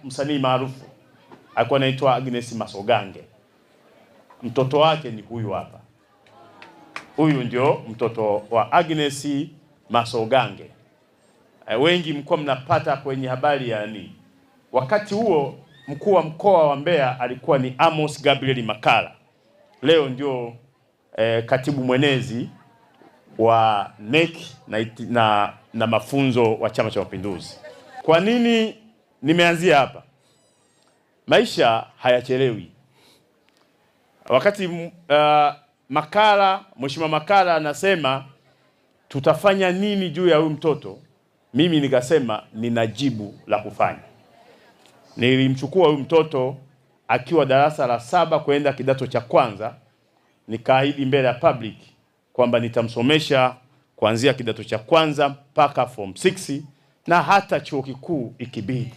Msanii maarufu alikuwa anaitwa Agnes Masogange. Mtoto wake ni huyu hapa. Huyu ndio mtoto wa Agnes Masogange. Wengi mko mnapata kwenye habari ya nini. Wakati huo mkuu wa mkoa wa Mbeya alikuwa ni Amos Gabriel Makalla. Leo ndio katibu mwenezi wa NEC na mafunzo wa Chama cha Mapinduzi. Kwa nini nimeanzia hapa? Maisha hayachelewi. Wakati Mheshimiwa Makalla anasema tutafanya nini juu ya huyu mtoto, mimi nikasema nina jibu la kufanya. Nilimchukua huyu mtoto akiwa darasa la 7 kwenda kidato cha kwanza, nikaahidi mbele ya public kwamba nitamsomesha kuanzia kidato cha kwanza mpaka form 6 na hata chuo kikuu ikibidi.